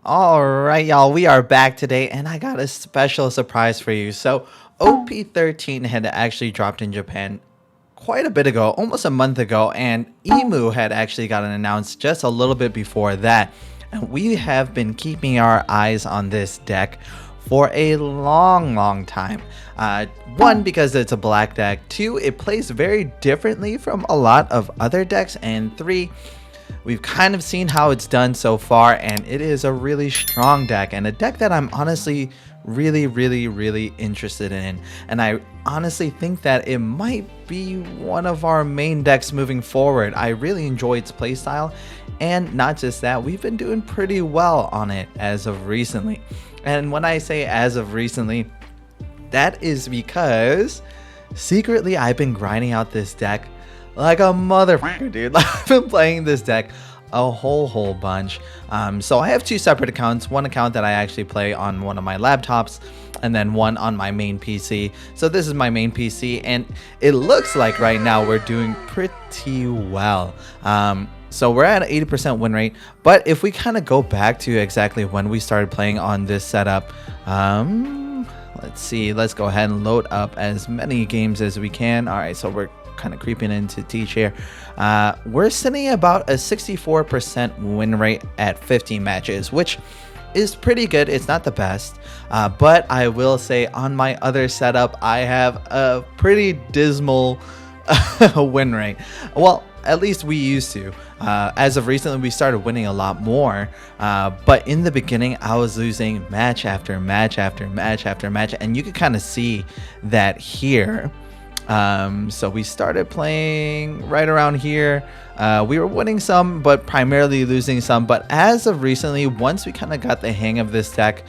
All right, y'all, we are back today, and I got a special surprise for you. So, OP13 had actually dropped in Japan quite a bit ago, almost a month ago, and Emu had actually gotten announced just a little bit before that. And we have been keeping our eyes on this deck for a long time. One, because it's a black deck. Two, it plays very differently from a lot of other decks. And three, we've kind of seen how it's done so far, and it is a really strong deck and a deck that I'm honestly really interested in. And I honestly think that it might be one of our main decks moving forward. I really enjoy its playstyle, and not just that, we've been doing pretty well on it as of recently. And when I say as of recently, that is because secretly I've been grinding out this deck like a motherfucker, dude. I've been playing this deck a whole bunch. So I have two separate accounts. One account that I actually play on one of my laptops, and then one on my main PC. So this is my main PC, and it looks like right now we're doing pretty well. So we're at an 80% win rate. But if we kind of go back to exactly when we started playing on this setup, let's see. Let's go ahead and load up as many games as we can. All right, so we're kind of creeping into teach here. We're sitting about a 64% win rate at 50 matches, which is pretty good. It's not the best, but I will say on my other setup I have a pretty dismal win rate. Well, at least we used to. As of recently, we started winning a lot more, but in the beginning I was losing match after match, and you could kind of see that here. So we started playing right around here. We were winning some, but primarily losing some. But as of recently, once we kind of got the hang of this deck,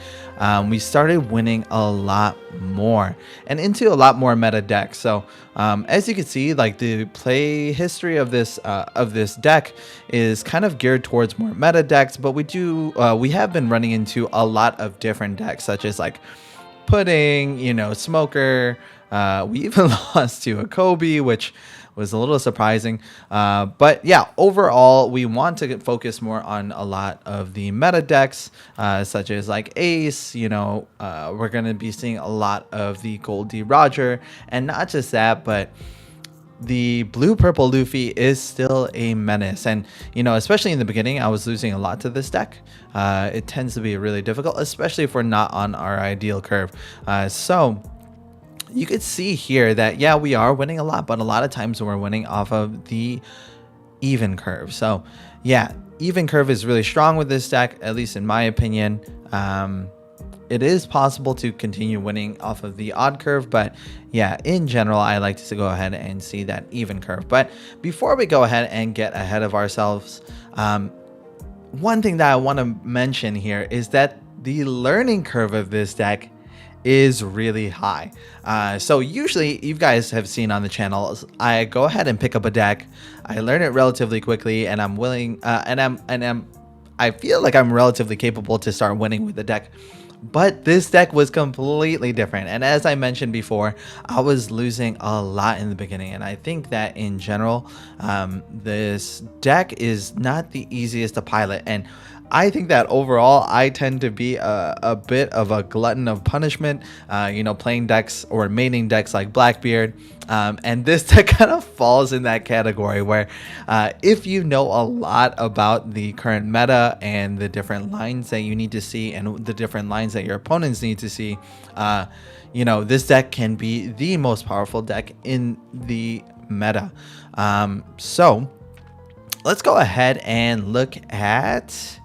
we started winning a lot more and into a lot more meta decks. So as you can see, like the play history of this deck is kind of geared towards more meta decks. But we have been running into a lot of different decks, such as like Pudding, Smoker. We even lost to a Kobe, which was a little surprising. But yeah, overall, we want to focus more on a lot of the meta decks, such as like Ace. We're going to be seeing a lot of the Gold D Roger, and not just that, but the blue-purple Luffy is still a menace. And, especially in the beginning, I was losing a lot to this deck. It tends to be really difficult, especially if we're not on our ideal curve. So you could see here that, yeah, we are winning a lot, but a lot of times we're winning off of the even curve. So yeah, even curve is really strong with this deck, at least in my opinion. It is possible to continue winning off of the odd curve, but yeah, in general, I like to go ahead and see that even curve. But before we go ahead and get ahead of ourselves, one thing that I want to mention here is that the learning curve of this deck is really high. So usually you guys have seen on the channel, I go ahead and pick up a deck, I learn it relatively quickly, and I'm willing I feel like I'm relatively capable to start winning with the deck. But this deck was completely different, and as I mentioned before, I was losing a lot in the beginning, and I think that in general, this deck is not the easiest to pilot. And I think that overall, I tend to be a bit of a glutton of punishment, playing decks or maining decks like Blackbeard. And this deck kind of falls in that category where if you know a lot about the current meta and the different lines that you need to see and the different lines that your opponents need to see, this deck can be the most powerful deck in the meta. So let's go ahead and look at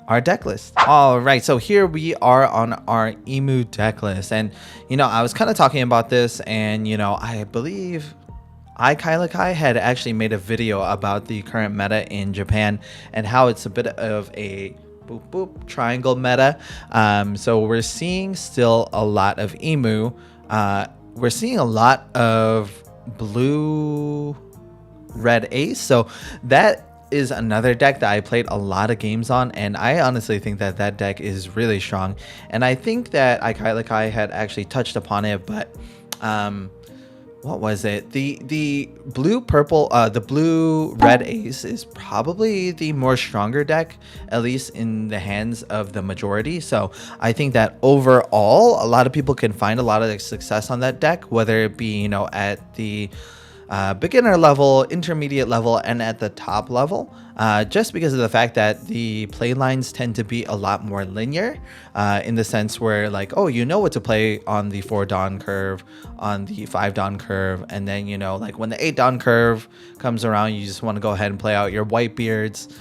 our deck list. All right, so here we are on our Emu deck list, and I was kind of talking about this, and I believe Kai had actually made a video about the current meta in Japan and how it's a bit of a triangle meta. So we're seeing still a lot of Emu. We're seeing a lot of blue red Ace, so that is another deck that I played a lot of games on, and I honestly think that that deck is really strong. And I think that Kai had actually touched upon it, but what was it? The blue purple the blue red ace is probably the more stronger deck, at least in the hands of the majority. So I think that overall a lot of people can find a lot of success on that deck, whether it be, you know, at the beginner level, intermediate level, and at the top level, just because of the fact that the play lines tend to be a lot more linear, in the sense where, like, oh, you know what to play on the 4 Dawn curve, on the 5 Dawn curve, and then, you know, like when the 8 Dawn curve comes around, you just want to go ahead and play out your Whitebeards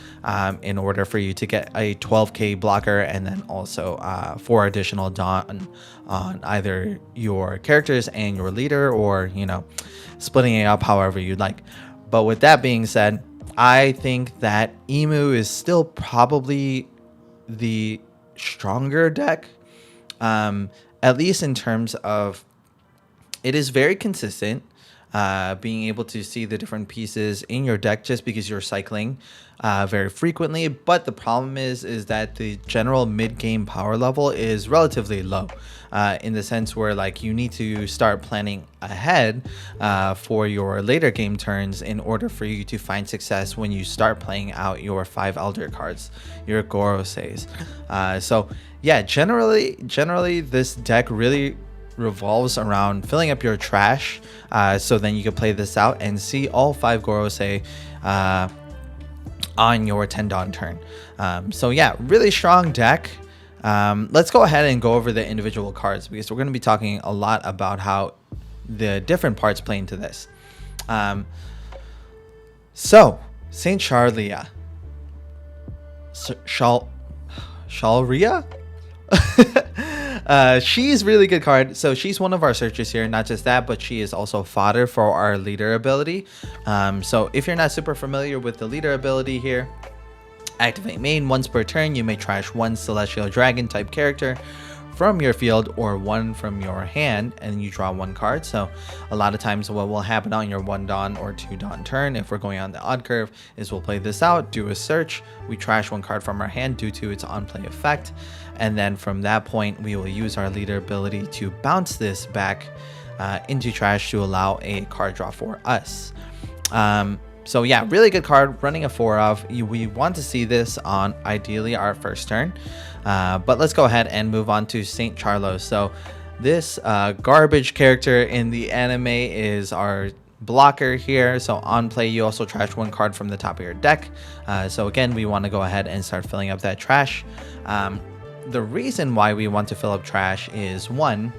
in order for you to get a 12k blocker, and then also 4 additional Dawn on either your characters and your leader, or, you know, splitting it up however you'd like. But with that being said, I think that Emu is still probably the stronger deck, at least in terms of it is very consistent, being able to see the different pieces in your deck just because you're cycling very frequently. But the problem is that the general mid-game power level is relatively low, in the sense where, like, you need to start planning ahead for your later game turns in order for you to find success when you start playing out your 5 Elder cards, your Goroseis. So yeah, generally this deck really revolves around filling up your trash, so then you can play this out and see all 5 Gorosei on your 10 Dawn turn. So yeah, really strong deck. Let's go ahead and go over the individual cards, because we're going to be talking a lot about how the different parts play into this. So Saint Charlia, Shalria. She's really good card. So she's one of our searchers here. Not just that, but she is also fodder for our leader ability. So if you're not super familiar with the leader ability here, activate main. Once per turn, you may trash 1 celestial dragon type character from your field or 1 from your hand, and you draw 1 card. So a lot of times what will happen on your 1 Dawn or 2 Dawn turn, if we're going on the odd curve, is we'll play this out, do a search, we trash 1 card from our hand due to its on play effect, and then from that point we will use our leader ability to bounce this back into trash to allow a card draw for us. So yeah, really good card, running a 4 of. We want to see this on ideally our first turn. But let's go ahead and move on to Saint Charlos. So this garbage character in the anime is our blocker here. So on play, you also trash 1 card from the top of your deck. So again, we want to go ahead and start filling up that trash. The reason why we want to fill up trash is, 1,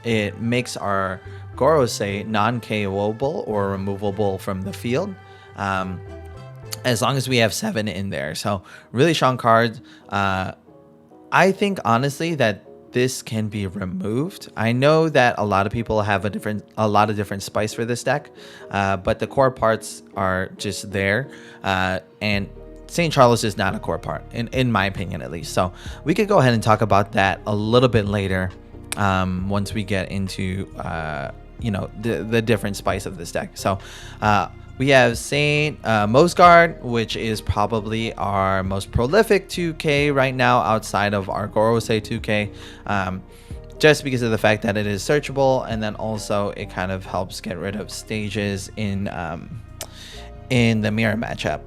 it makes our Gorosei non-KOable or removable from the field, as long as we have 7 in there. So really strong card. I think honestly that this can be removed. I know that a lot of people have a lot of different spice for this deck, but the core parts are just there, and St. Charles is not a core part, in my opinion at least. So we could go ahead and talk about that a little bit later, once we get into you know, the different spice of this deck. So we have Saint Mosgard, which is probably our most prolific 2K right now outside of our Gorosei 2K, just because of the fact that it is searchable, and then also it kind of helps get rid of stages in the mirror matchup.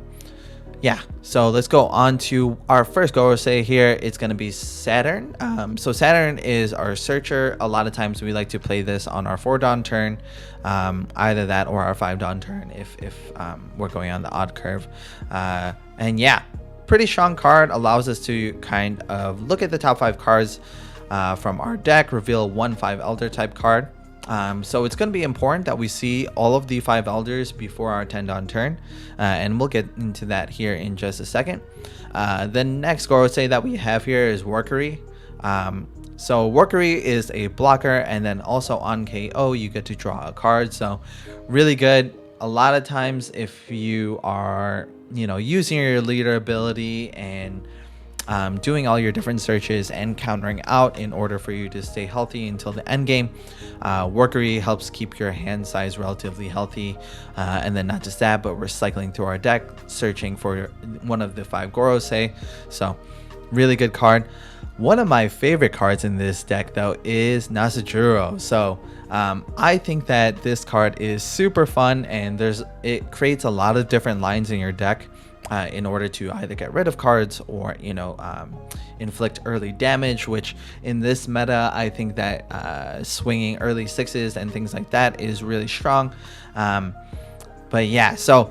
Yeah, so let's go on to our first Gorosei here. It's going to be Saturn. So Saturn is our searcher. A lot of times we like to play this on our 4 Dawn turn, either that or our 5 Dawn turn if we're going on the odd curve. And yeah, pretty strong card. Allows us to kind of look at the top 5 cards from our deck, reveal 1 5 Elder type card. So it's going to be important that we see all of the 5 Elders before our 10 Dawn turn, and we'll get into that here in just a second. The next Gorosei that we have here is Workery. So Workery is a blocker, and then also on KO you get to draw a card. So really good. A lot of times if you are, you know, using your leader ability and doing all your different searches and countering out in order for you to stay healthy until the end game, Workery helps keep your hand size relatively healthy, and then not just that, but we're cycling through our deck searching for one of the 5 Gorosei. So really good card. One of my favorite cards in this deck though is Nasajuro. So I think that this card is super fun, and it creates a lot of different lines in your deck in order to either get rid of cards or inflict early damage, which in this meta I think that swinging early sixes and things like that is really strong. But yeah, so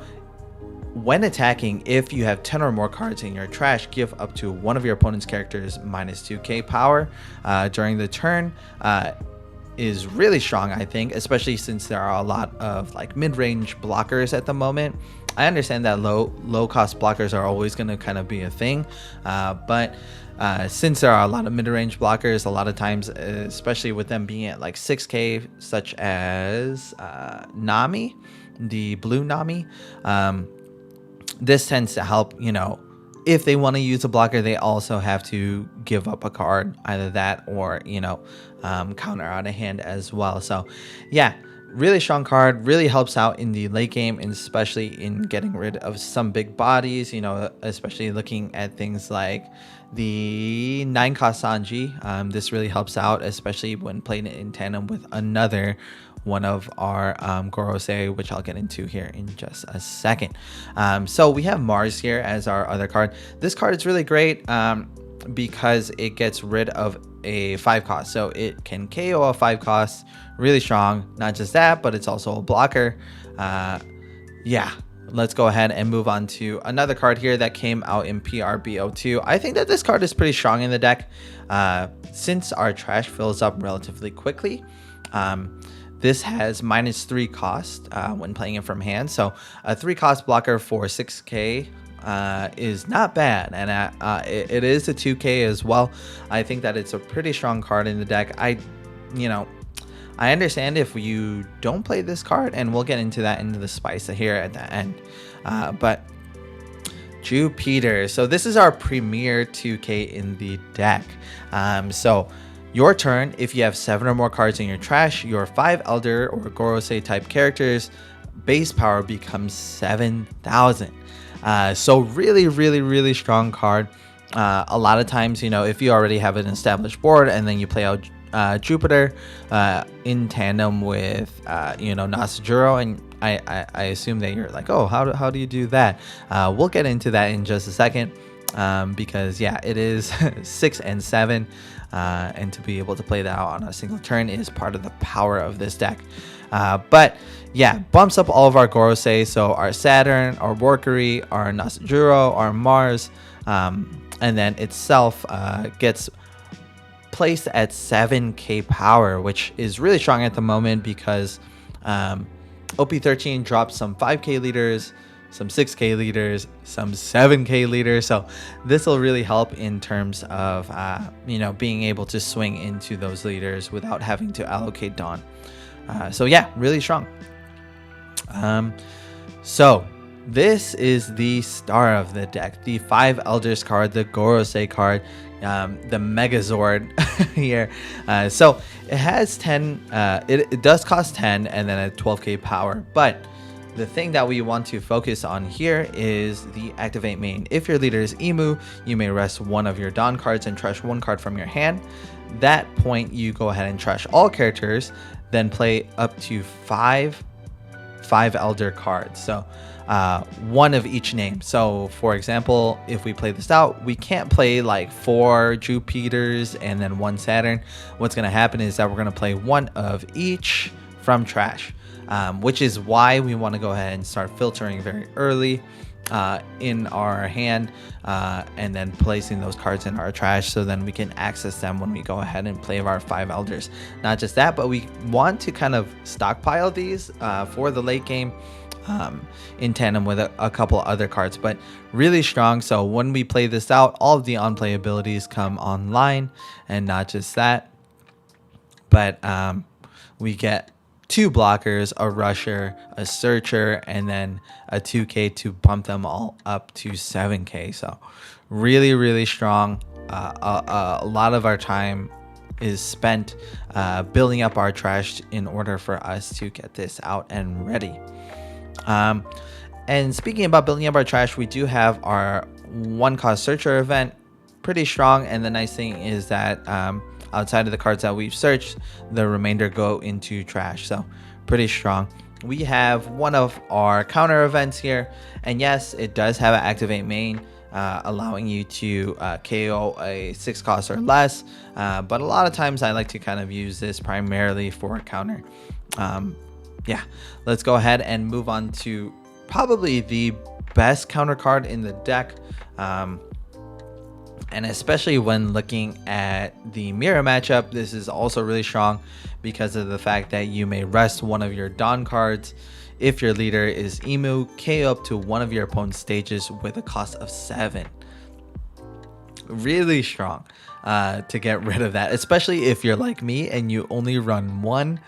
when attacking, if you have 10 or more cards in your trash, give up to one of your opponent's characters minus 2k power during the turn. Is really strong, I think, especially since there are a lot of like mid-range blockers at the moment. I understand that low cost blockers are always going to kind of be a thing, but since there are a lot of mid-range blockers, a lot of times, especially with them being at like 6k, such as Nami, the blue Nami, this tends to help, if they want to use a blocker, they also have to give up a card, either that or, counter out a hand as well. So yeah, really strong card, really helps out in the late game, and especially in getting rid of some big bodies, especially looking at things like the 9-cost Sanji. This really helps out, especially when playing it in tandem with another one of our Gorosei, which I'll get into here in just a second. So we have Mars here as our other card. This card is really great because it gets rid of a 5-cost, so it can KO a 5-cost, really strong. Not just that, but it's also a blocker. Yeah, let's go ahead and move on to another card here that came out in PRBO2. I think that this card is pretty strong in the deck since our trash fills up relatively quickly. This has -3 cost when playing it from hand, so a 3-cost blocker for 6k is not bad, and it is a 2k as well. I think that it's a pretty strong card in the deck. I understand if you don't play this card, and we'll get into that into the spice here at the end. But Jupiter, so this is our premier 2k in the deck. So your turn, if you have 7 or more cards in your trash, your 5 Elder or Gorosei type characters base power becomes 7,000. So really strong card. A lot of times, if you already have an established board and then you play out Jupiter in tandem with Nasajuro, and I assume that you're like, oh, how do you do that? We'll get into that in just a second, because yeah, it is 6 and 7. And to be able to play that out on a single turn is part of the power of this deck. But yeah, bumps up all of our Gorosei, so our Saturn, our Workery, our Nasajuro, our Mars, and then itself gets placed at 7k power, which is really strong at the moment because OP13 drops some 5k leaders, some 6k leaders, some 7k leaders, so this will really help in terms of being able to swing into those leaders without having to allocate Dawn. So yeah, really strong. So this is the star of the deck, the 5 Elders card, the Gorosei card, the Megazord here. So it has 10, it does cost 10 and then a 12k power, but the thing that we want to focus on here is the activate main. If your leader is Emu, you may rest one of your Dawn cards and trash 1 card from your hand. That point, you go ahead and trash all characters, then play up to 5 Elder cards. So 1 of each name. So for example, if we play this out, we can't play like 4 Jupiters and then 1 Saturn. What's going to happen is that we're going to play 1 of each from trash. Which is why we want to go ahead and start filtering very early in our hand, and then placing those cards in our trash, so then we can access them when we go ahead and play our 5 Elders. Not just that, but we want to kind of stockpile these for the late game in tandem with a couple other cards, but really strong. So when we play this out, all of the on-play abilities come online, and not just that, but we get 2 blockers, a rusher, a searcher, and then a 2k to bump them all up to 7k. So really strong. A lot of our time is spent building up our trash in order for us to get this out and ready. And speaking about building up our trash, we do have our 1-cost searcher event. pretty strong. And the nice thing is that outside of the cards that we've searched, the remainder go into trash. So pretty strong. We have one of our counter events here, and yes, it does have an activate main, allowing you to KO a 6 cost or less, but a lot of times I like to kind of use this primarily for a counter. Yeah, let's go ahead and move on to probably the best counter card in the deck, and especially when looking at the mirror matchup, this is also really strong because of the fact that you may rest one of your Dawn cards. If your leader is Emu, KO up to one of your opponent's stages with a cost of 7. Really strong to get rid of that, especially if you're like me and you only run 1,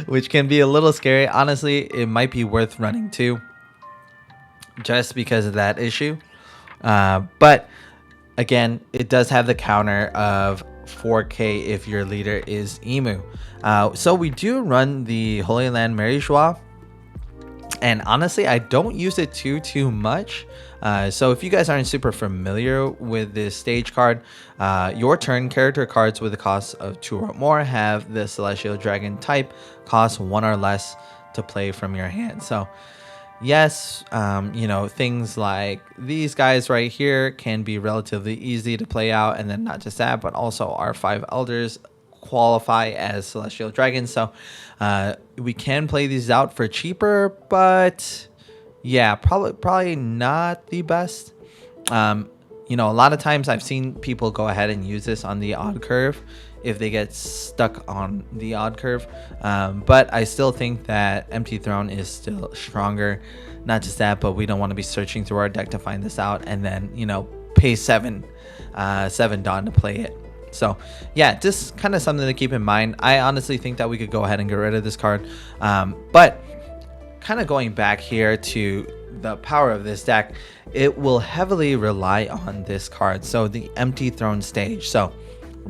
which can be a little scary. Honestly, it might be worth running 2 just because of that issue. But again, it does have the counter of 4k if your leader is Emu. So we do run the Holy Land Mary Joie, and honestly I don't use it too much. So if you guys aren't super familiar with this stage card, your turn character cards with a cost of 2 or more have the Celestial Dragon type, cost 1 or less to play from your hand. So yes, you know, things like these guys right here can be relatively easy to play out, and then not just that, but also our 5 elders qualify as Celestial Dragons. So we can play these out for cheaper, but yeah, probably not the best. You know, a lot of times I've seen people go ahead and use this on the odd curve if they get stuck on the odd curve, but I still think that Empty Throne is still stronger. Not just that, but we don't want to be searching through our deck to find this out and then, you know, pay 7 Dawn to play it. So yeah, just kind of something to keep in mind. I honestly think that we could go ahead and get rid of this card, but kind of going back here to the power of this deck, it will heavily rely on this card. So the Empty Throne stage. So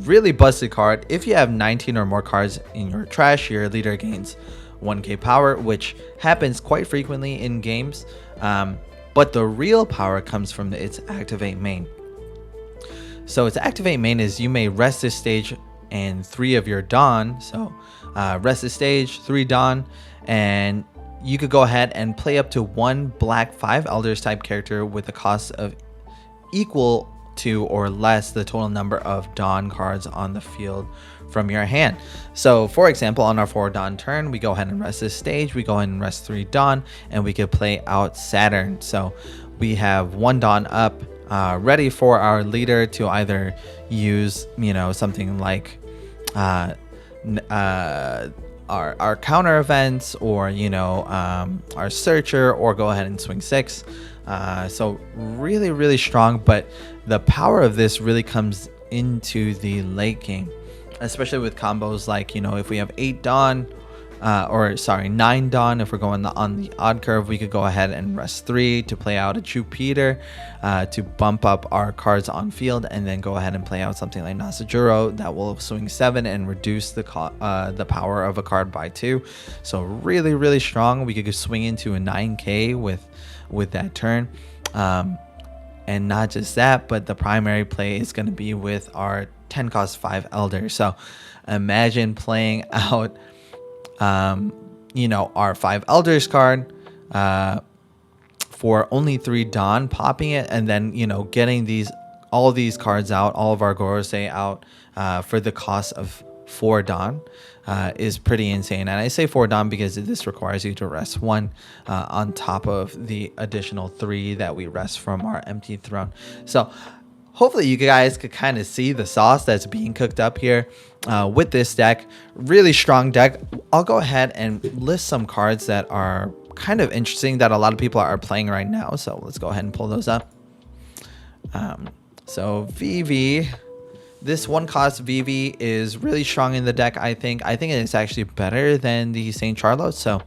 really busted card. If you have 19 or more cards in your trash, your leader gains 1k power, which happens quite frequently in games, but the real power comes from its activate main. So its activate main is you may rest this stage and 3 of your Dawn. So rest this stage, 3 Dawn, and you could go ahead and play up to 1 black 5 elders type character with a cost of equal to or less the total number of Dawn cards on the field from your hand. So for example, on our 4 Dawn turn, we go ahead and rest this stage, we go ahead and rest 3 Dawn, and we could play out Saturn. So we have 1 Dawn up, ready for our leader to either use, you know, something like our counter events, or, you know, our searcher, or go ahead and swing 6. So really strong, but the power of this really comes into the late game, especially with combos like, you know, if we have 8 Dawn, or sorry, 9 Dawn, if we're going on the odd curve, we could go ahead and rest 3 to play out a Jupiter, to bump up our cards on field, and then go ahead and play out something like Nasajuro that will swing 7 and reduce the power of a card by 2. So really strong. We could swing into a 9k with that turn, and not just that, but the primary play is going to be with our 10 cost 5 elder. So imagine playing out you know, our 5 elders card for only 3 Dawn, popping it, and then, you know, getting all these cards out, all of our Gorosei out for the cost of 4 Dawn is pretty insane. And I say 4 Dawn because this requires you to rest 1 on top of the additional 3 that we rest from our Empty Throne. So hopefully you guys could kind of see the sauce that's being cooked up here with this deck. Really strong deck. I'll go ahead and list some cards that are kind of interesting that a lot of people are playing right now. So let's go ahead and pull those up. So VV, this 1 cost VV is really strong in the deck. I think it's actually better than the St. Charlos. So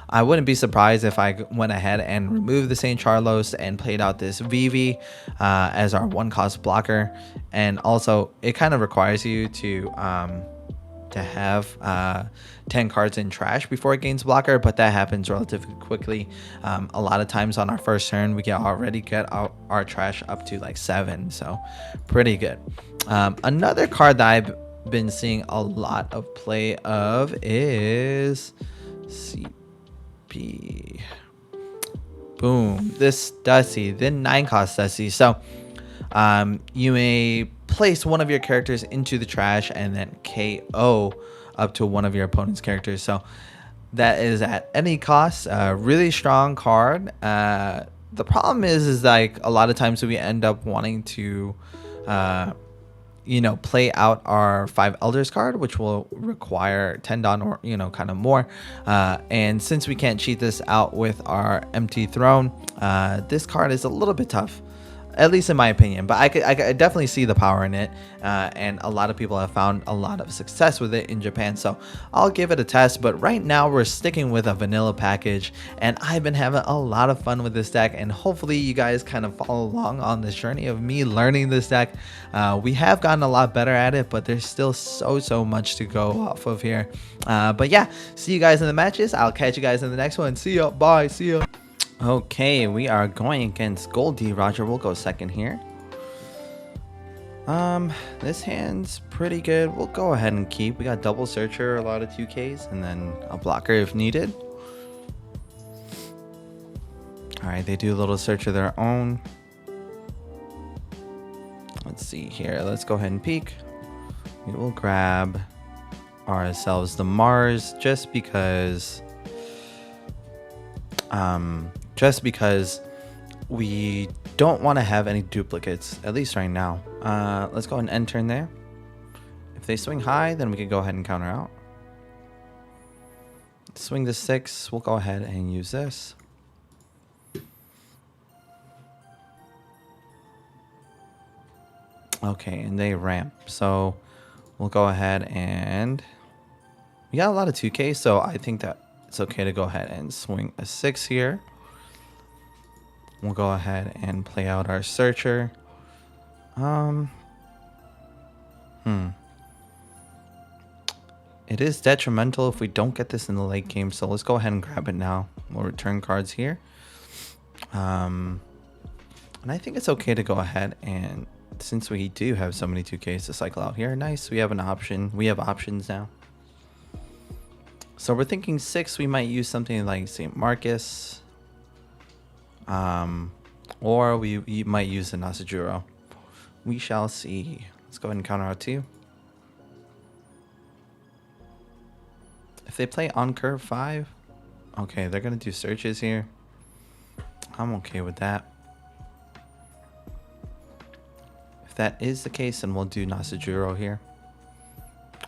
I wouldn't be surprised if I went ahead and removed the St. Charlos and played out this VV as our 1 cost blocker. And also it kind of requires you to to have 10 cards in trash before it gains blocker, but that happens relatively quickly. A lot of times on our first turn, we can already get our trash up to like 7, so pretty good. Another card that I've been seeing a lot of play of is CP. Boom, this Dusty, then 9 cost Dusty. So you may place one of your characters into the trash and then KO up to one of your opponent's characters. So that is at any cost. Really strong card. The problem is like a lot of times we end up wanting to play out our 5 elders card, which will require 10 don or kind of more, and since we can't cheat this out with our empty throne, this card is a little bit tough, at least in my opinion, but I could definitely see the power in it, and a lot of people have found a lot of success with it in Japan, so I'll give it a test. But right now we're sticking with a vanilla package, and I've been having a lot of fun with this deck, and hopefully you guys kind of follow along on this journey of me learning this deck. We have gotten a lot better at it, but there's still so much to go off of here. But yeah, see you guys in the matches. I'll catch you guys in the next one. See ya. Bye. See ya. Okay, we are going against Goldie. Roger, we'll go second here. This hand's pretty good. We'll go ahead and keep. We got double searcher, a lot of 2Ks, and then a blocker if needed. Alright, they do a little search of their own. Let's see here. Let's go ahead and peek. We will grab ourselves the Mars just because we don't want to have any duplicates, at least right now. Let's go ahead and end turn there. If they swing high, then we can go ahead and counter out. Swing the 6, we'll go ahead and use this. Okay, and they ramp, so we'll go ahead and we got a lot of 2K, so I think that it's okay to go ahead and swing a 6 here. We'll go ahead and play out our searcher. It is detrimental if we don't get this in the late game, so let's go ahead and grab it now. We'll return cards here. And I think it's okay to go ahead and, since we do have so many 2Ks to cycle out here, nice, we have an option. We have options now. So we're thinking 6, we might use something like St. Marcus. Or we might use the Nasajuro. We shall see. Let's go ahead and counter out 2. If they play on curve 5, okay, they're gonna do searches here. I'm okay with that. If that is the case, then we'll do Nasajuro here.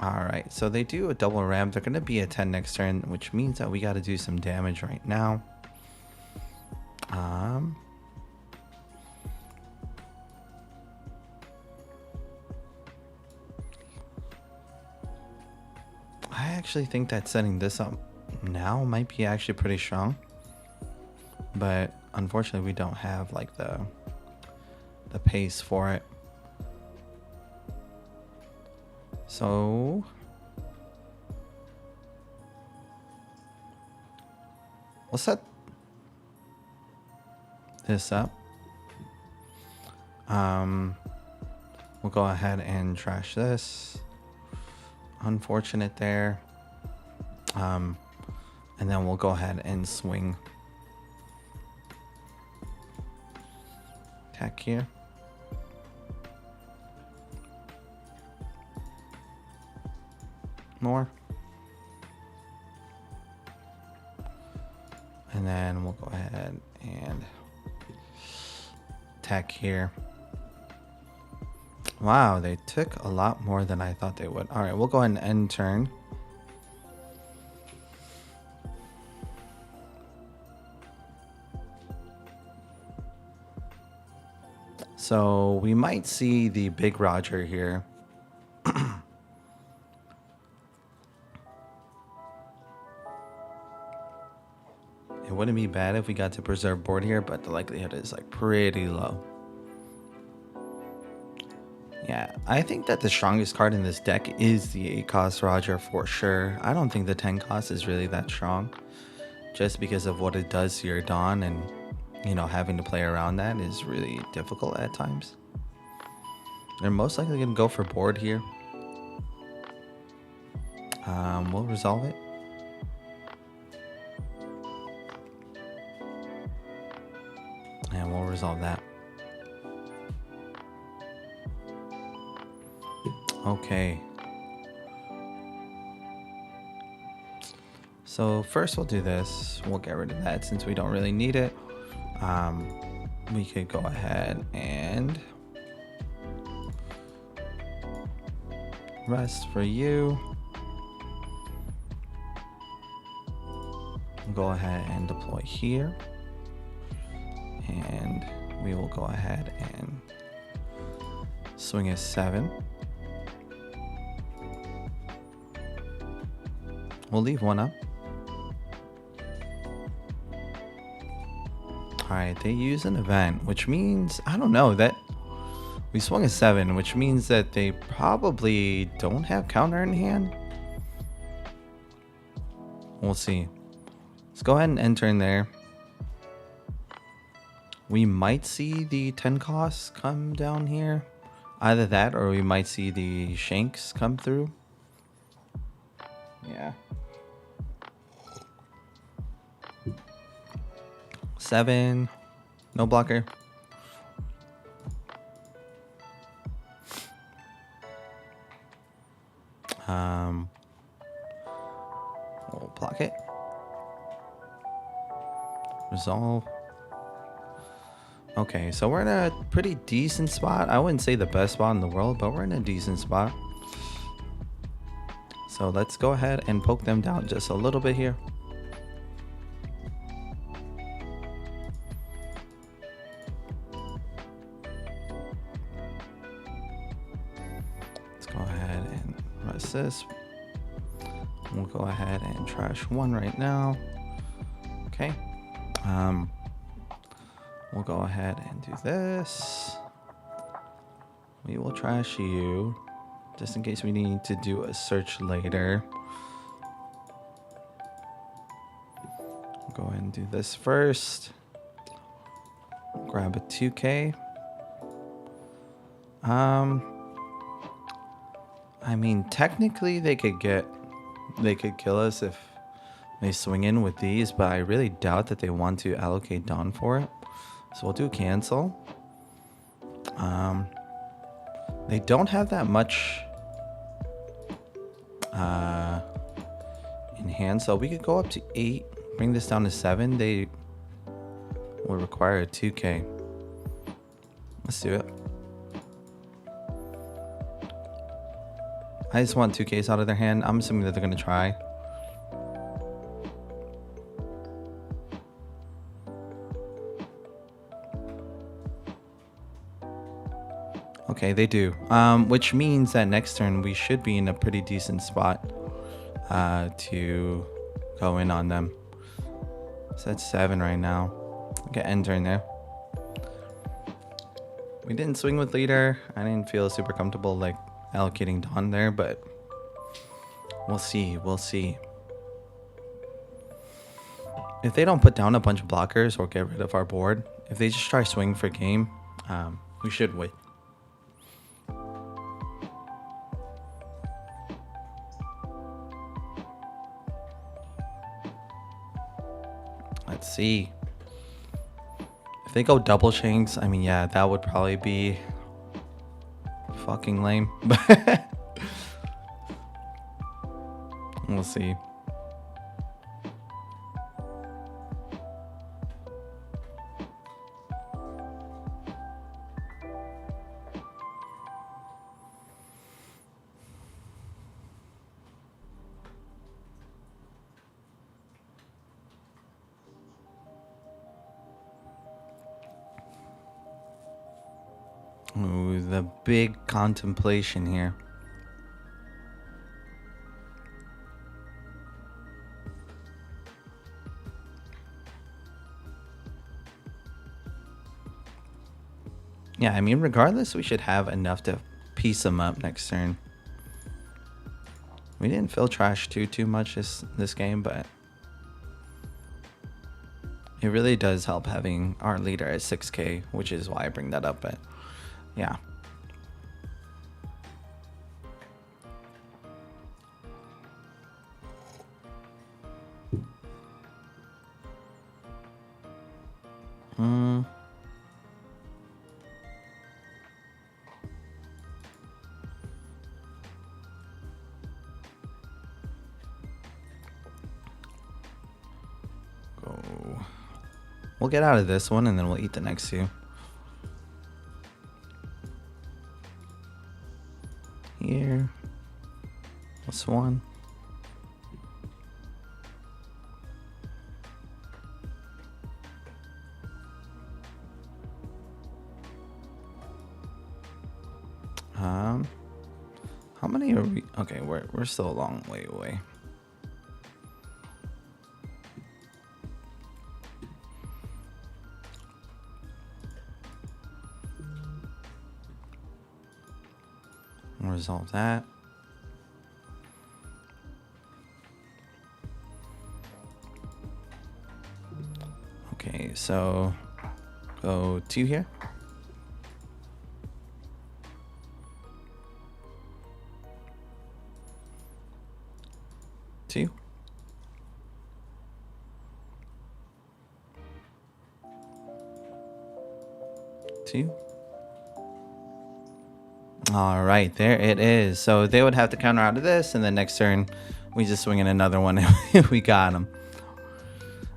Alright, so they do a double ram. They're gonna be a 10 next turn, which means that we gotta do some damage right now. I actually think that setting this up now might be actually pretty strong, but unfortunately we don't have like the pace for it. So we'll set this up. We'll go ahead and trash this. Unfortunate there. And then we'll go ahead and swing. Attack here. More. And then we'll go ahead and attack here. Wow, they took a lot more than I thought they would. All right, we'll go ahead and end turn. So we might see the big Roger here. It wouldn't be bad if we got to preserve board here, but the likelihood is like pretty low. Yeah, I think that the strongest card in this deck is the 8 cost Roger for sure. I don't think the 10 cost is really that strong, just because of what it does to your Dawn, and having to play around that is really difficult at times. They're most likely going to go for board here. We'll resolve it. And we'll resolve that. Okay. So first we'll do this. We'll get rid of that since we don't really need it. We could go ahead and rest for you. Go ahead and deploy here. And we will go ahead and swing a 7. We'll leave 1 up. Alright, they use an event, which means, I don't know, that we swung a 7, which means that they probably don't have counter in hand. We'll see. Let's go ahead and enter in there. We might see the 10 costs come down here. Either that or we might see the shanks come through. Yeah. 7. No blocker. We'll block it. Resolve. Okay, so we're in a pretty decent spot. I wouldn't say the best spot in the world, but we're in a decent spot. So let's go ahead and poke them down just a little bit here. Let's go ahead and rest this. We'll go ahead and trash 1 right now. Okay. We'll go ahead and do this. We will trash you, just in case we need to do a search later. We'll go ahead and do this first. Grab a 2K. I mean, technically they could kill us if they swing in with these, but I really doubt that they want to allocate Dawn for it. So we'll do cancel. They don't have that much in hand, so we could go up to 8, bring this down to 7. They will require a 2K. Let's do it. I just want 2Ks out of their hand. I'm assuming that they're going to try. Okay, they do. Which means that next turn we should be in a pretty decent spot to go in on them. So that's 7 right now. Get end turn there. We didn't swing with leader. I didn't feel super comfortable like allocating Dawn there, but we'll see. We'll see. If they don't put down a bunch of blockers or get rid of our board, if they just try swing for game, we should win. Let's see. If they go double shanks, I mean, yeah, that would probably be fucking lame. We'll see. Ooh, the big contemplation here. Yeah, I mean, regardless, we should have enough to piece him up next turn. We didn't feel trash too much this game, but it really does help having our leader at 6k, which is why I bring that up. But yeah. We'll get out of this one and then we'll eat the next two. Here. Plus one. How many are we? Okay, we're still a long way away. Resolve that. Okay, so go 2 here. Two. Two. All right, there it is. So they would have to counter out of this, and then next turn we just swing in another one if we got them.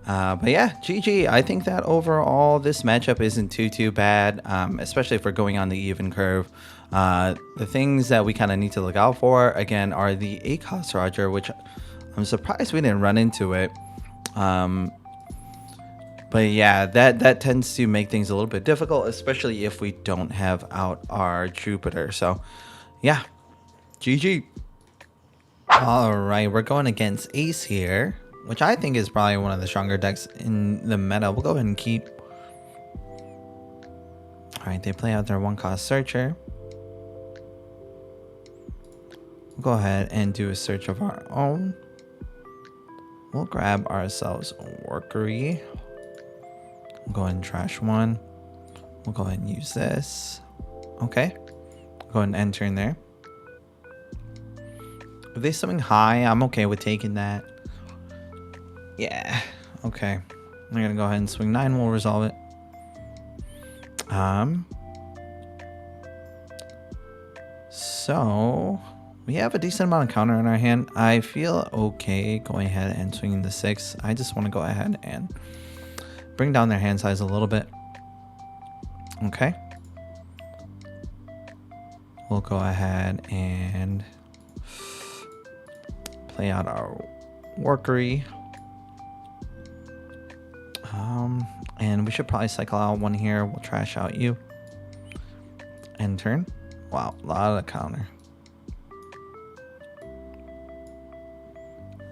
But yeah, GG. I think that overall this matchup isn't too bad, especially if we're going on the even curve. The things that we kind of need to look out for, again, are the ACOS Roger, which I'm surprised we didn't run into it. But yeah, that tends to make things a little bit difficult, especially if we don't have out our Jupiter. So yeah, GG. All right, we're going against Ace here, which I think is probably one of the stronger decks in the meta. We'll go ahead and keep. All right, they play out their 1-cost searcher. We'll go ahead and do a search of our own. We'll grab ourselves a workery. We'll go ahead and trash one. We'll go ahead and use this. Okay. Go ahead and enter in there. If they something high, I'm okay with taking that. Yeah. Okay. I'm gonna go ahead and swing 9. We'll resolve it. So we have a decent amount of counter in our hand. I feel okay going ahead and swinging the 6. I just want to go ahead and bring down their hand size a little bit. Okay. We'll go ahead and play out our workery. And we should probably cycle out one here. We'll trash out you. End turn. Wow, a lot of counter.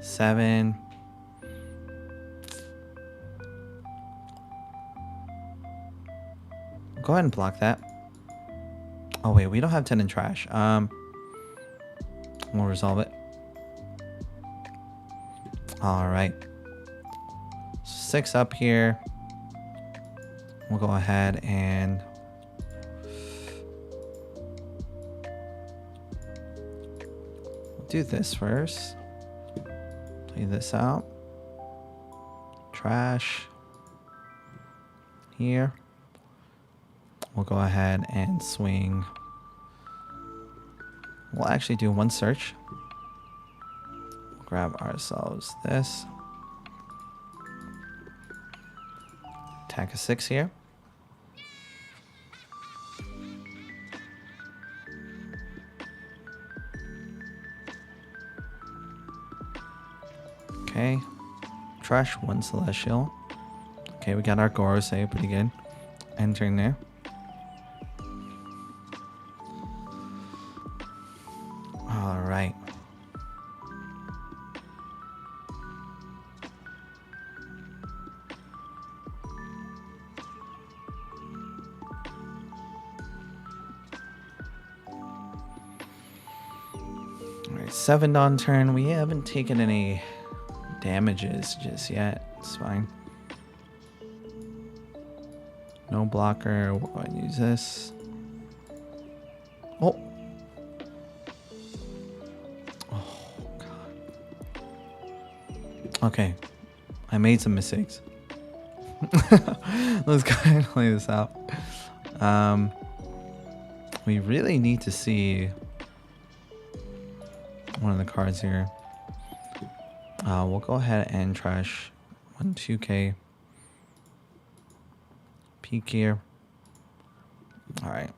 7. Go ahead and block that. Oh wait, we don't have 10 in trash. We'll resolve it. All right. 6 up here. We'll go ahead and do this first. Play this out. Trash. Here. We'll go ahead and swing. We'll actually do 1 search. We'll grab ourselves this. Attack a 6 here. Okay. Trash 1 Celestial. Okay, we got our Gorosei, pretty good. Entering there. All right. Alright, 7 on turn. We haven't taken any damages just yet. It's fine. No blocker. We'll go ahead and use this. Oh. Oh, God. Okay. I made some mistakes. Let's go ahead and play this out. We really need to see one of the cards here. We'll go ahead and trash 2K. Peek here. All right.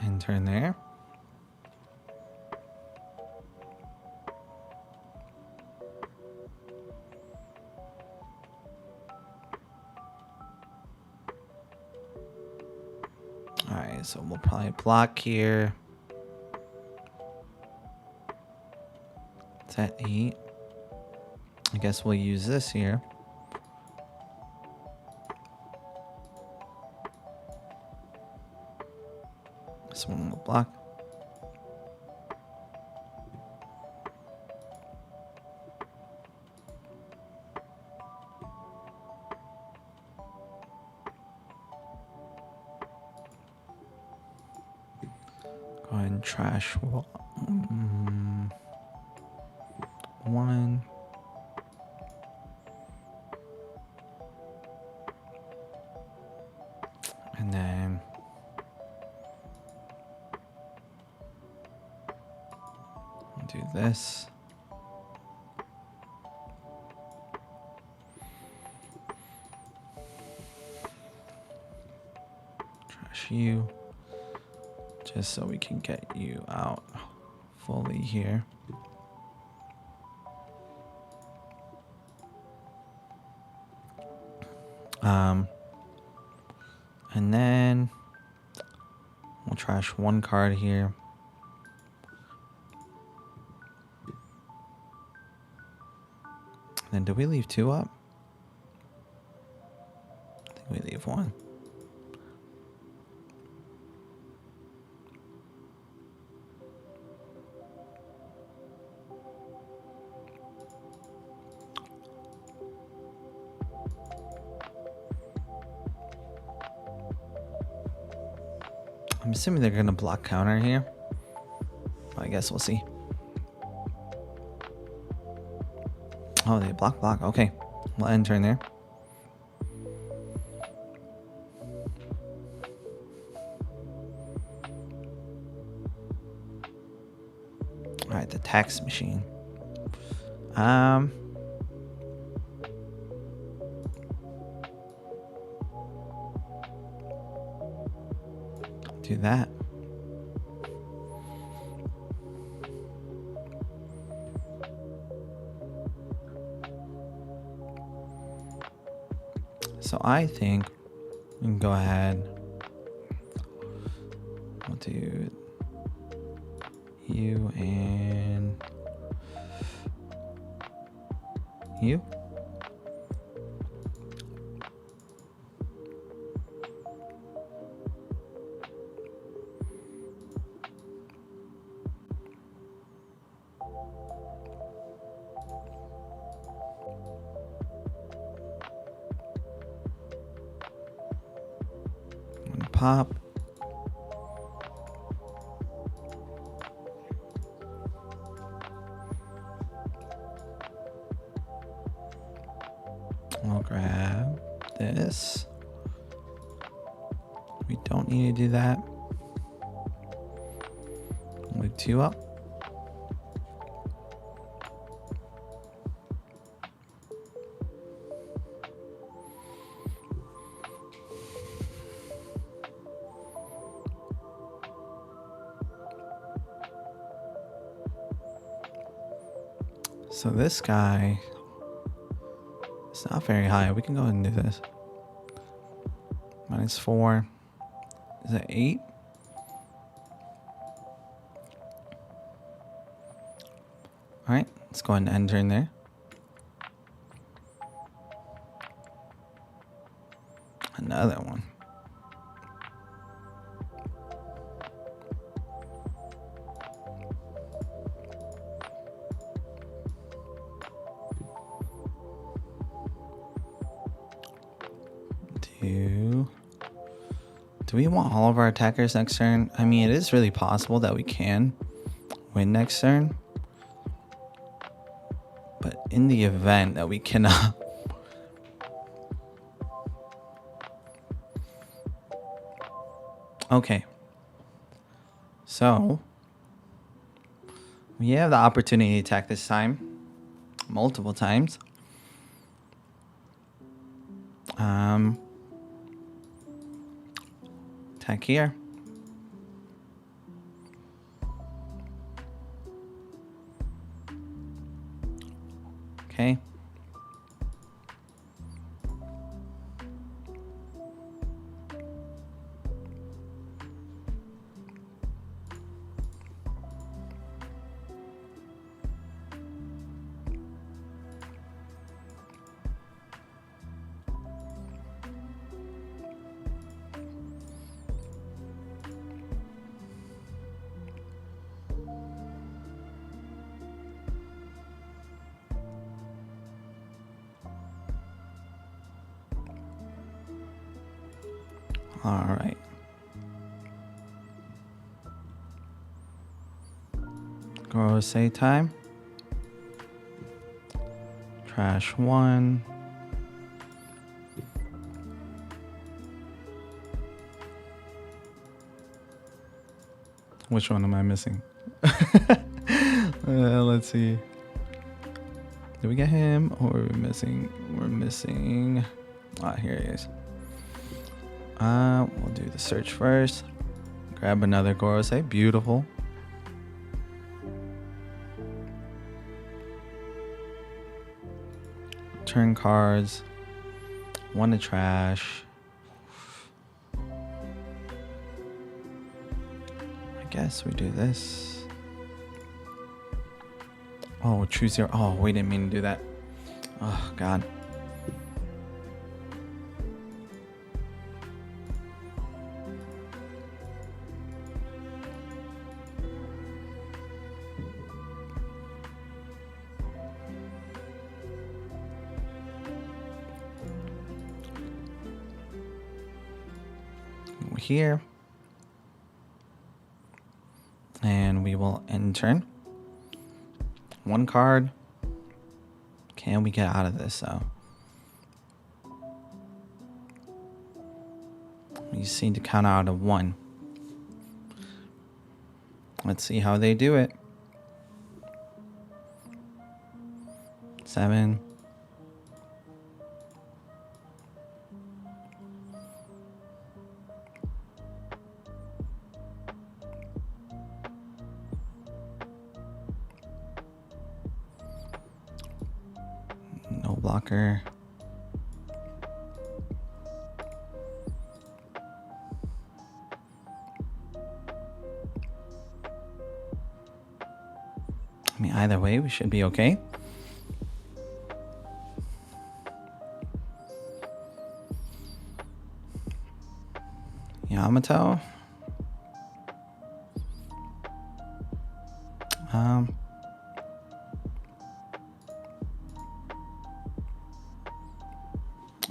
And turn there. All right, so we'll probably block here. It's at 8. I guess we'll use this here. This one will block. Go ahead and trash one. And then do this. Trash you. Just so we can get you out fully here. And then we'll trash one card here. Then do we leave 2 up? I think we leave 1. I'm assuming they're gonna block counter here. I guess we'll see. Oh, they block. Okay. We'll end turn there. Alright, the tax machine. Do that. So I think we can go ahead. We'll do you and you. Pop. I'll grab this. We don't need to do that. Move 2 up. So this guy, it's not very high. We can go ahead and do this. -4. Is that 8? Alright, let's go ahead and enter in there. Another one. Do we want all of our attackers next turn? I mean, it is really possible that we can win next turn. But in the event that we cannot... Okay. So, we have the opportunity to attack this time. Multiple times. Attack here. Okay. All right. Gorosei time. Trash 1. Which one am I missing? Let's see. Did we get him or are we missing? We're missing. Ah, here he is. We'll do the search first. Grab another Gorosei. Beautiful. Turn cards. 1 to trash. I guess we do this. Oh, choose your... Oh, we didn't mean to do that. Oh, God. Here. And we will end turn. 1 card. Can we get out of this though? We just need to count out of 1. Let's see how they do it. 7. No blocker. I mean, either way, we should be okay. Yamato.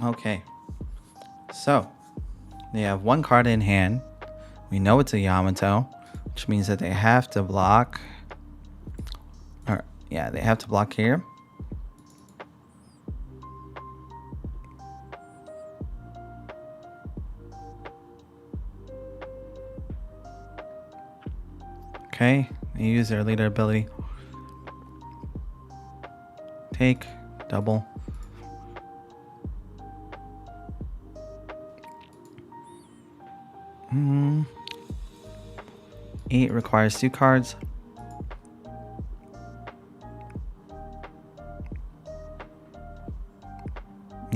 Okay. So, they have 1 card in hand. We know it's a Yamato, which means that they have to block. Or, yeah, they have to block here. Okay, they use their leader ability. Take, double. Hmm. 8 requires 2 cards.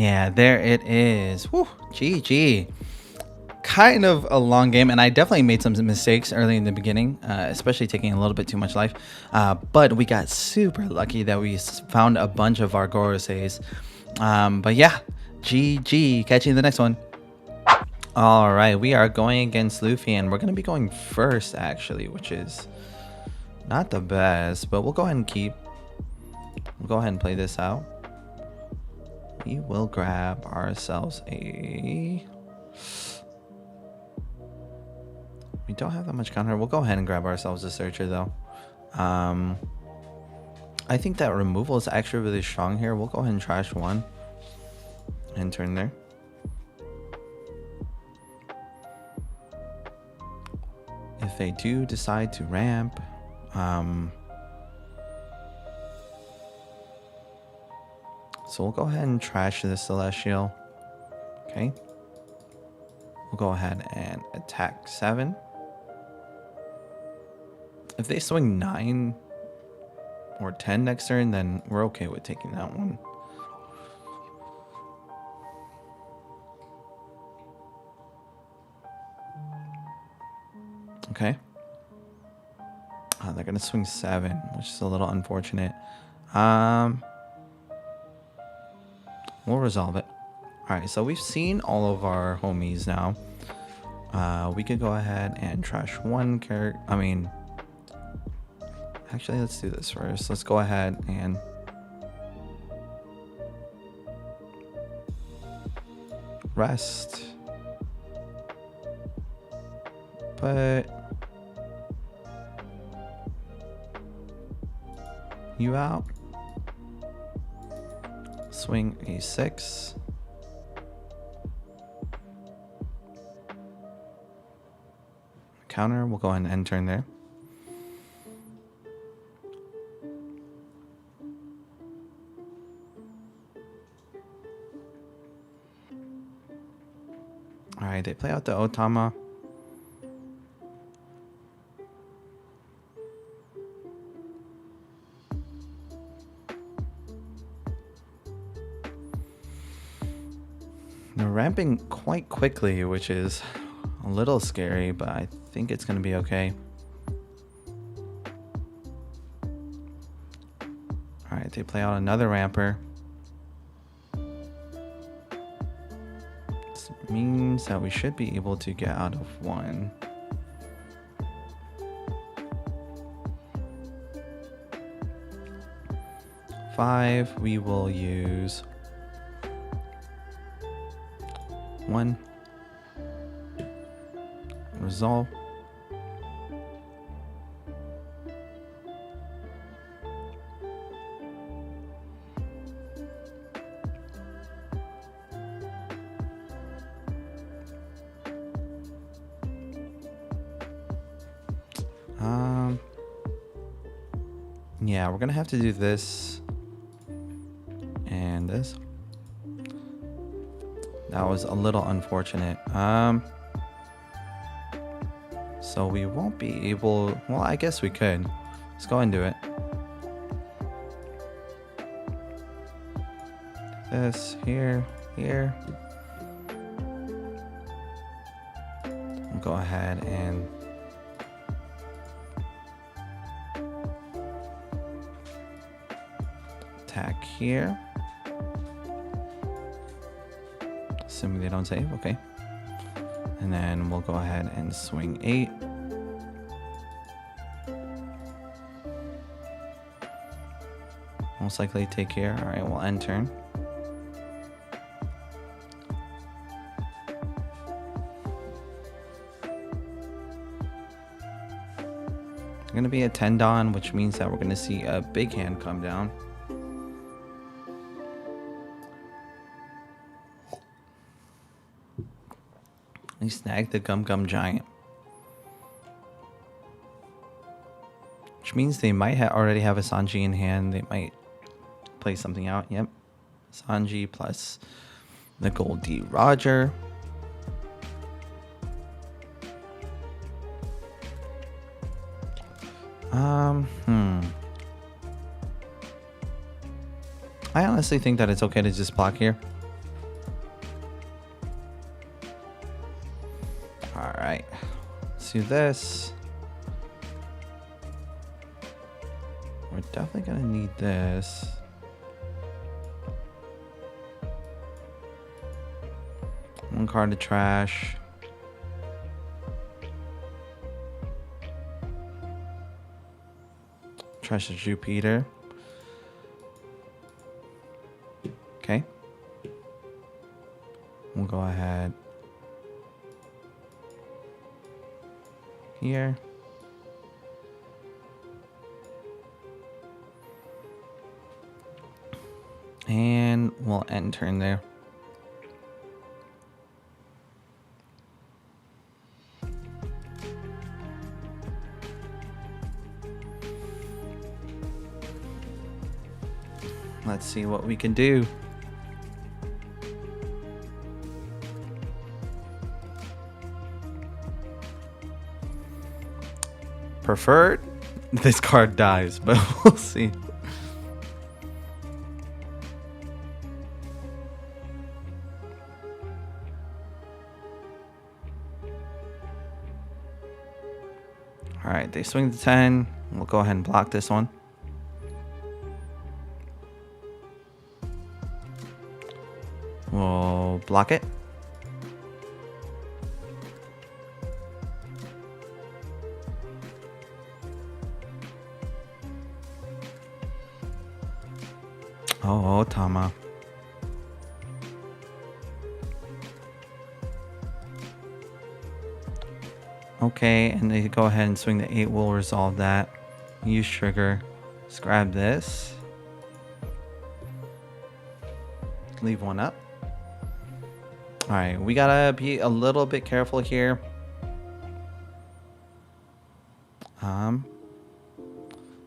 Yeah, there it is. Woo, GG. Kind of a long game, and I definitely made some mistakes early in the beginning, especially taking a little bit too much life. But we got super lucky that we found a bunch of our Goroseis. But yeah, GG. Catch you in the next one. All right, we are going against Luffy, and we're going to be going first, actually, which is not the best, but we'll go ahead and we'll go ahead and play this out. We will grab ourselves a... We don't have that much counter. We'll go ahead and grab ourselves a searcher, though. I think that removal is actually really strong here. We'll go ahead and trash one and turn there. If they do decide to ramp, so we'll go ahead and trash this Celestial. Okay. We'll go ahead and attack 7. If they swing 9 or 10 next turn, then we're okay with taking that one. Okay. They're gonna swing 7, which is a little unfortunate. We'll resolve it. All right, so we've seen all of our homies now. We could go ahead and trash one character. I mean, actually, let's do this first. Let's go ahead and rest. But you out. Swing a 6. Counter, we'll go ahead and end turn there. Alright, they play out the Otama. They're ramping quite quickly, which is a little scary, but I think it's going to be okay. Alright, they play out another ramper. This means that we should be able to get out of one. Five, we will use 1. Resolve. Yeah, we're gonna have to do this and this. That was a little unfortunate. So we won't be able... Well, I guess we could. Let's go and do it. This, here. We'll go ahead and... attack here. Assuming they don't save, okay. And then we'll go ahead and swing 8. Most likely take care. Alright, we'll end turn. It's gonna be a 10 Dawn, which means that we're gonna see a big hand come down. He snagged the Gum Giant. Which means they might already have a Sanji in hand. They might play something out. Yep. Sanji plus the Goldie Roger. I honestly think that it's okay to just block here. Alright. Let's do this. We're definitely gonna need this. One card to trash. Trash the Jupiter. Okay. We'll go ahead here. And we'll end turn there. Let's see what we can do. Preferred, this card dies, but we'll see. All right, they swing the 10. We'll go ahead and block this one. We'll block it. Oh, Tama. Okay, and they go ahead and swing the 8. We'll resolve that. Use trigger. Let's grab this. Leave one up. Alright, we gotta be a little bit careful here.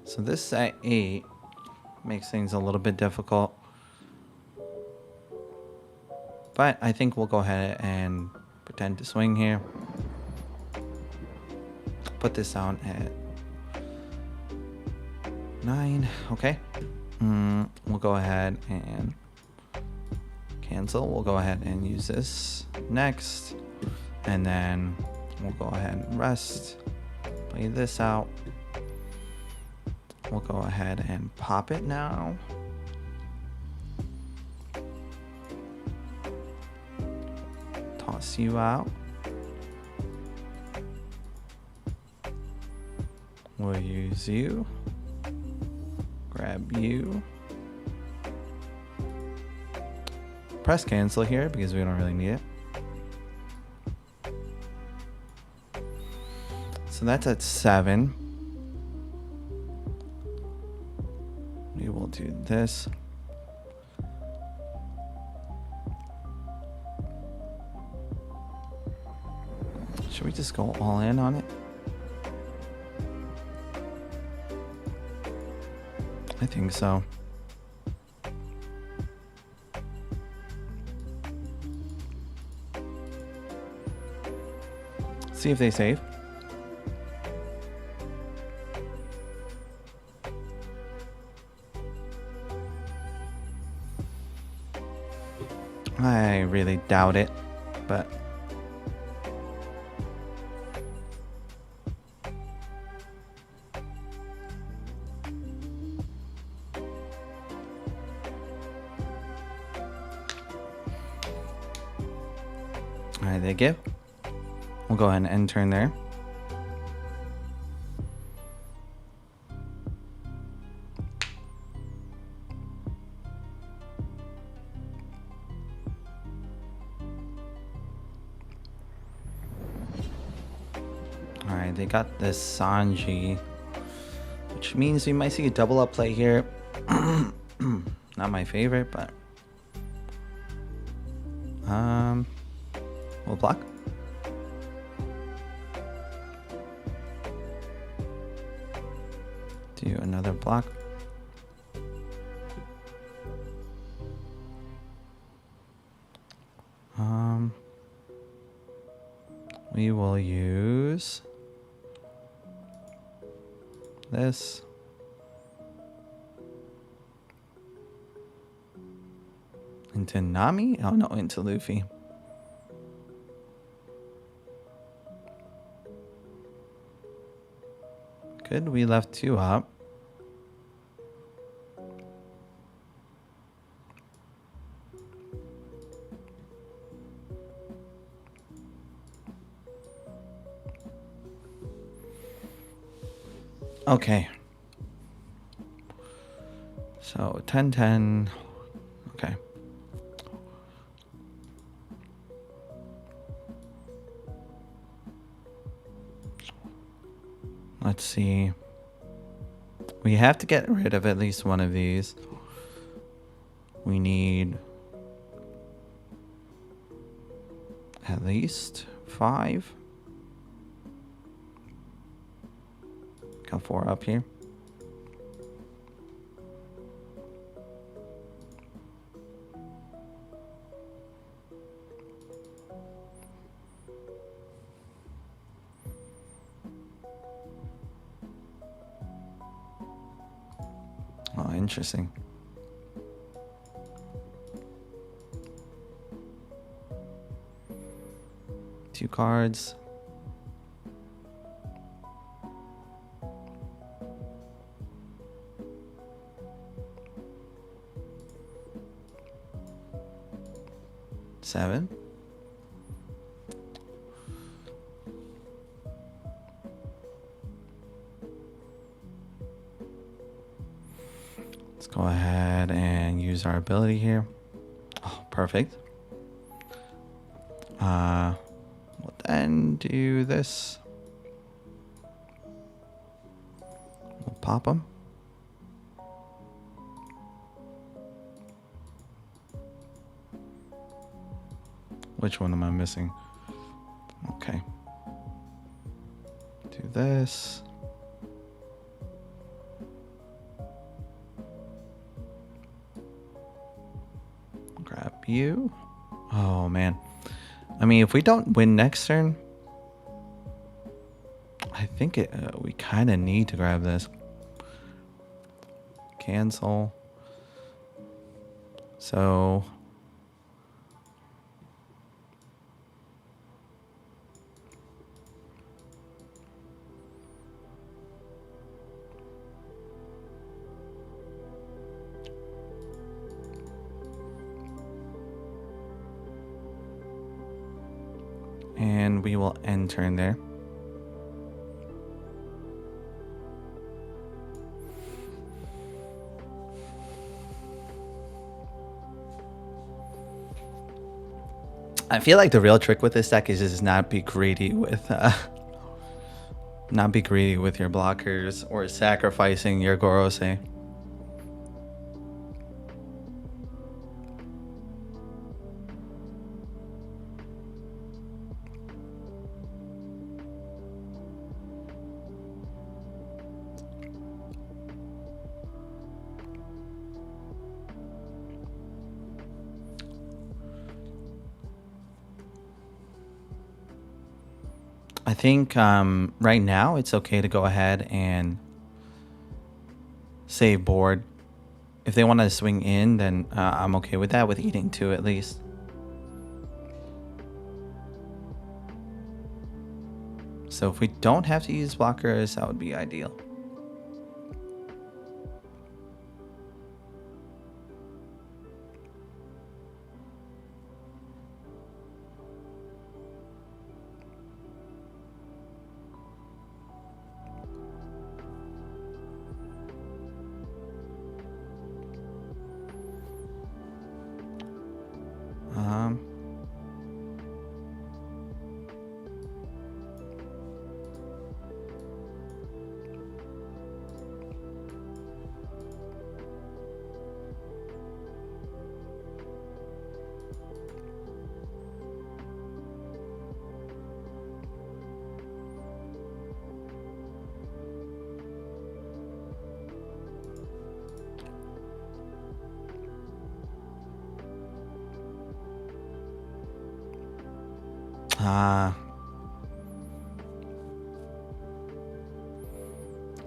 So this at 8 makes things a little bit difficult. But I think we'll go ahead and pretend to swing here. Put this down at 9. Okay. We'll go ahead and cancel. We'll go ahead and use this next. And then we'll go ahead and rest. Play this out. We'll go ahead and pop it now. Toss you out. We'll use you. Grab you. Press cancel here because we don't really need it. So that's at 7. We will do this. Should we just go all in on it? I think so. See if they save. I really doubt it, but alright, they give. We'll go ahead and end turn there. Alright, they got this Sanji, which means we might see a double up play here. Not my favorite, but we'll block. Do another block. We will use this. Into Nami? Oh no, into Luffy. Good, we left 2 up. Okay. So 10, 10. Okay. Let's see. We have to get rid of at least one of these. We need at least 5. Got 4 up here. Oh, interesting. Two cards. Seven. Let's go ahead and use our ability here. Oh, perfect. We'll then do this. We'll pop them. Which one am I missing? Okay. Do this. Grab you. Oh, man. I mean, if we don't win next turn, I think we kind of need to grab this. Cancel. So... and we will end turn there. I feel like the real trick with this deck is just not be greedy with your blockers or sacrificing your Gorosei. I think right now it's okay to go ahead and save board. If they want to swing in, then I'm okay with that, with eating 2 at least. So if we don't have to use blockers, that would be ideal.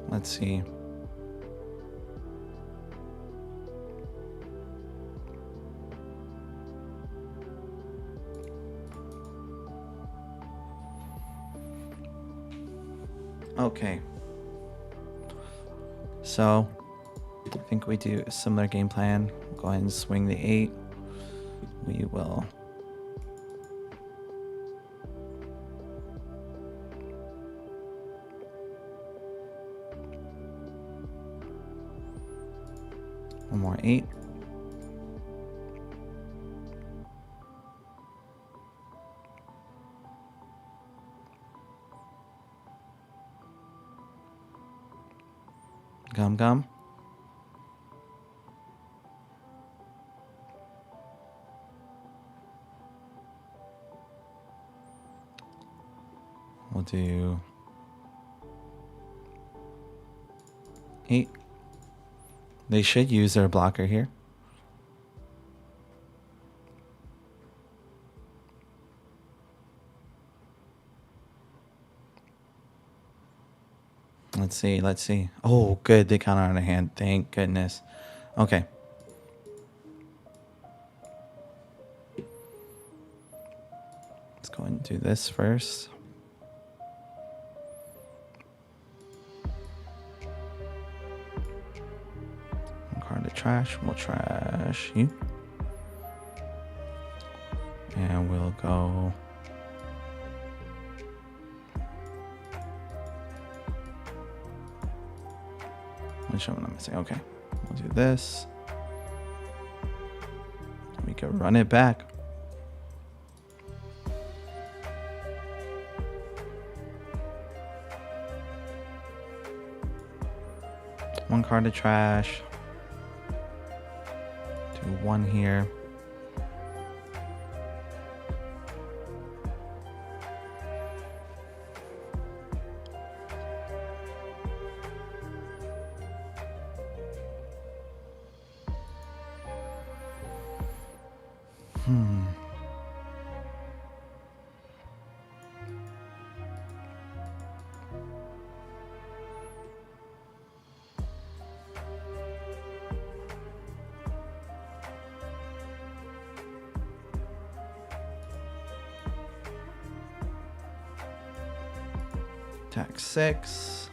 Let's see. Okay. So I think we do a similar game plan. Go ahead and swing the 8. We will one more 8. Gum gum. We'll do 8. They should use their blocker here. Let's see, let's see. Oh, good. They counter on a hand. Thank goodness. Okay. Let's go ahead and do this first. One card to trash. We'll trash you. And we'll go... Which one am I missing? Okay. We'll do this. We can run it back. One card to trash. Do 1 here. Attack 6.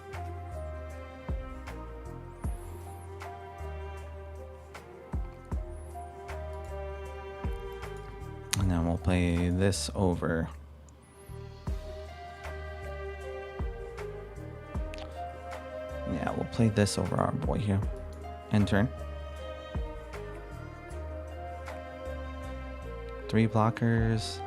And then we'll play this over. Yeah, we'll play this over our boy here. End turn. 3 blockers.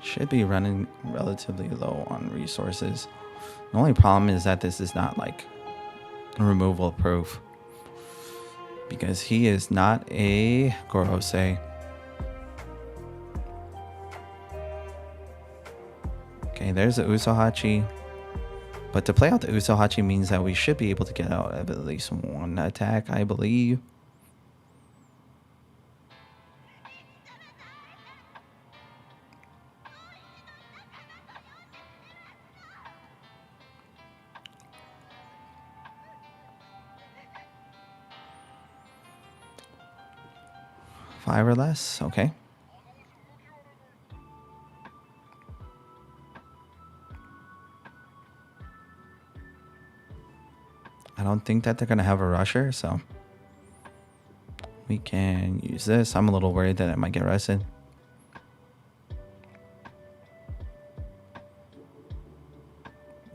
Should be running relatively low on resources. The only problem is that this is not like removal proof, because he is not a Gorosei. Okay, there's the Usohachi. But to play out the Usohachi means that we should be able to get out of at least 1 attack, I believe. Five or less, okay. I don't think that they're gonna have a rusher, so we can use this. I'm a little worried that it might get rested.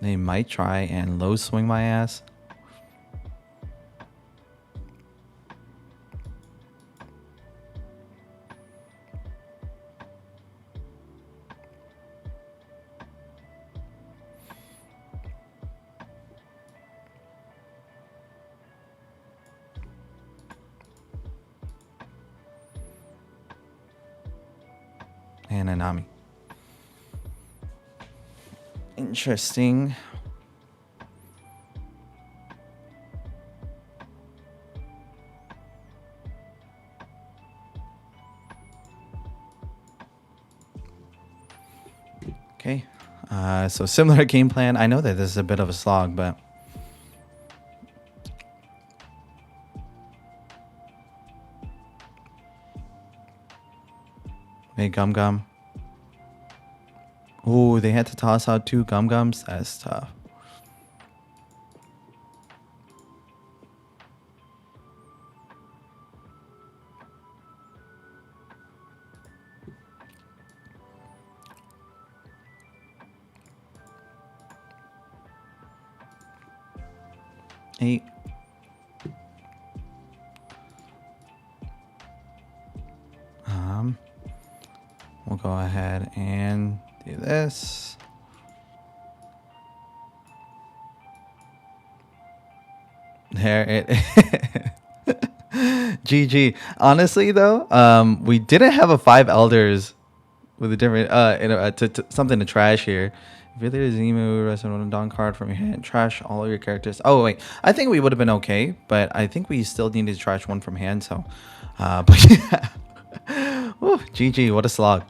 They might try and low swing my ass. And Anami. Interesting. Okay. So similar game plan. I know that this is a bit of a slog, but Hey, Gum Gum. Ooh, they had to toss out 2 Gum Gums. That's tough. Hey. We'll go ahead and do this. There it GG. Honestly though, we didn't have a 5 elders with a different something to trash here. If there is Emu, rest on a Dawn card from your hand, trash all of your characters. Oh wait, I think we would have been okay, but I think we still needed to trash 1 from hand. So, but yeah, Woo, GG. What a slog.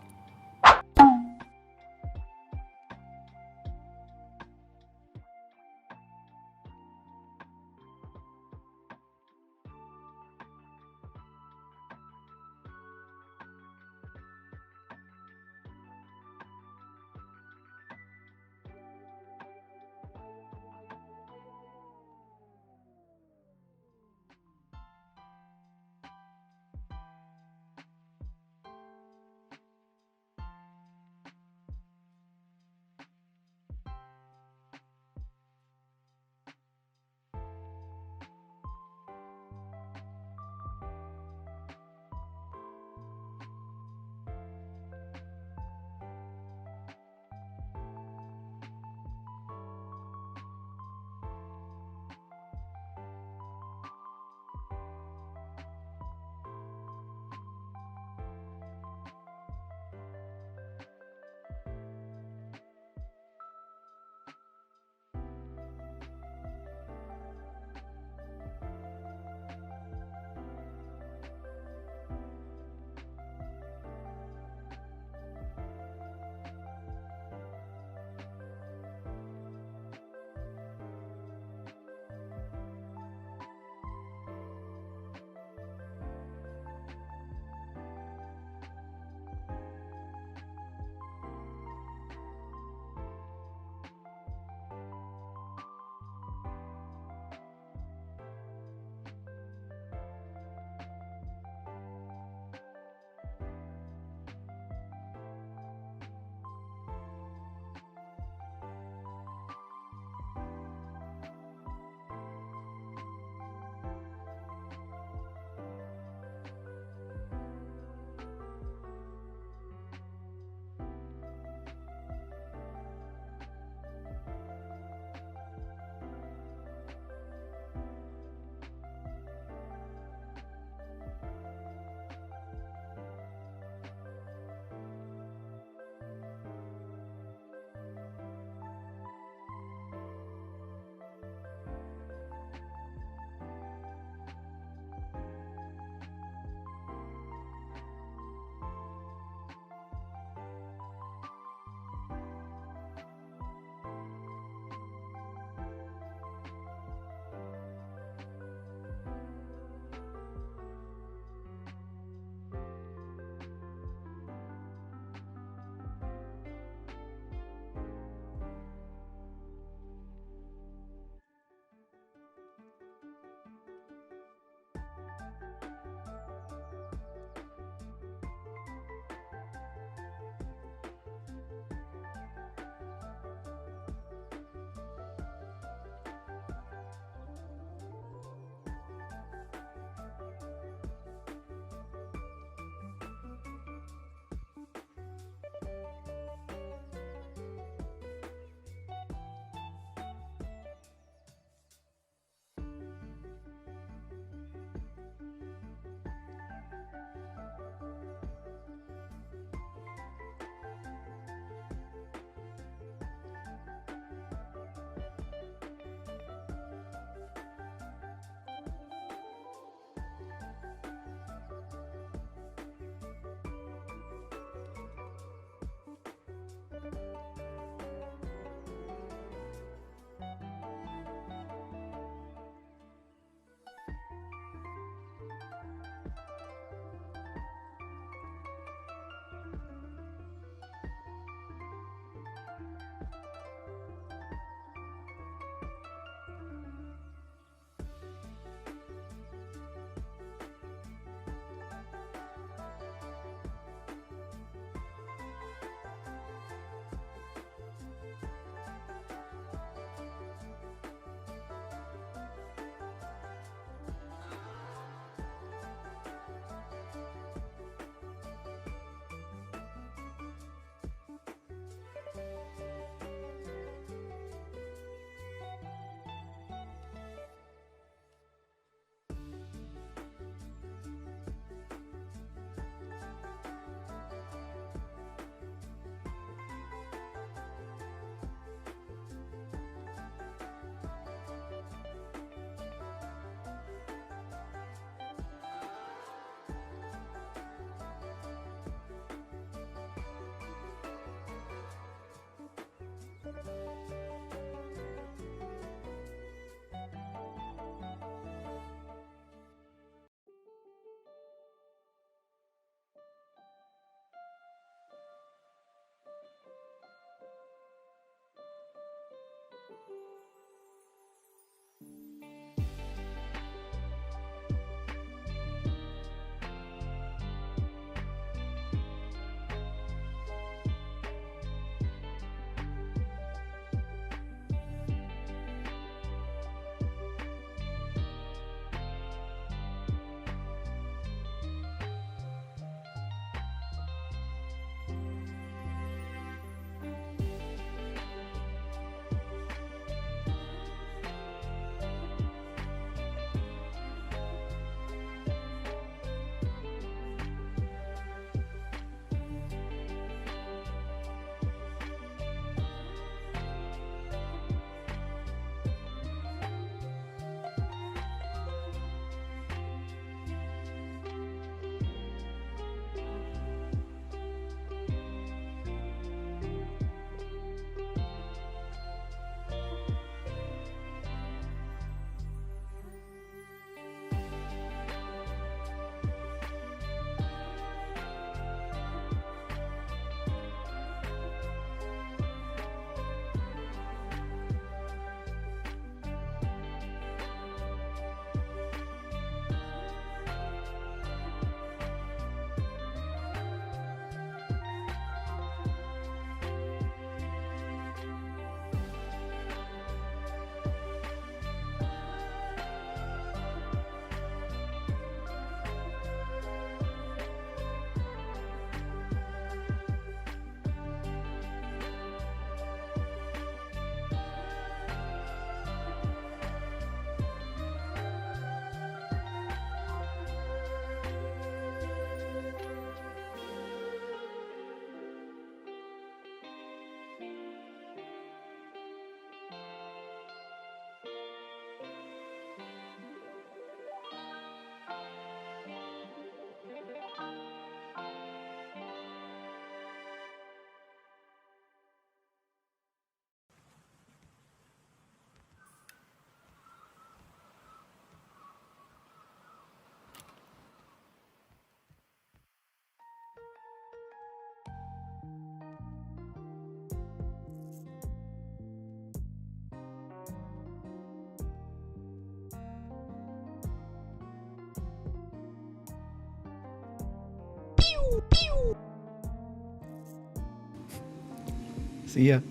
See ya.